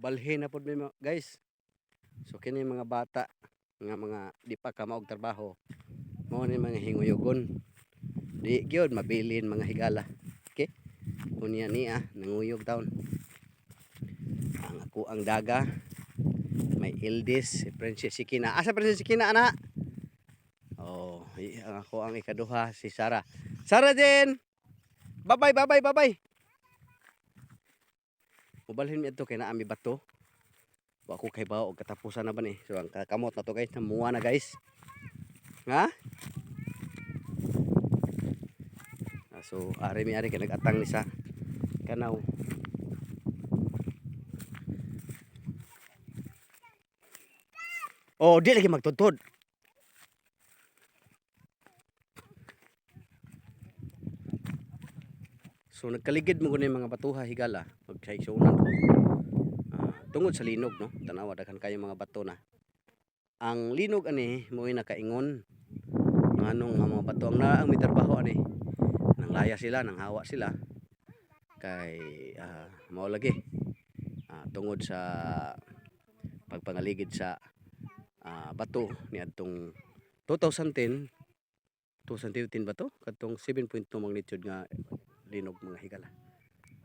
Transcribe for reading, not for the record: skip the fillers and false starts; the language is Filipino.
Mubalhin na pud mi guys. So kini mga bata nga mga di pa ka maog trabaho. Mao ni mga hinguyogon. Di gyud mabilin mga higala. Okay? Unya niya nanguyog taon. Ang ako ang daga. May Ildis, si Princess Sikina. Asa Princess Sikina ana? Oh, ang ako ang ikaduha si Sarah. Sarah din. Bye-bye, bye-bye, bye-bye. Mubalhin mi adto kay naa mi bato. Wa ko kay bao og katapusan na ba ni. So ang kamot na to guys, namuha na guys. Ha? So ari mi ari kay nag-atang ni sa kanaw. Oh, di lagi magtudtod. So nagkaligid mo kuno mga batuha higala magsaigsunan ko. Tungod sa linog no, tanawa daghan kayo mga bato na. Ang linog ani mo'y nakaingon nganong nga mga bato ang naang may trabaho ani. Nang laya sila, nang hawa sila kay mao lagi. Tungod sa pagpangaligid sa bato niadtong 2010 2015 ba to? Kadtong 7.2 magnitude nga linog mga higala.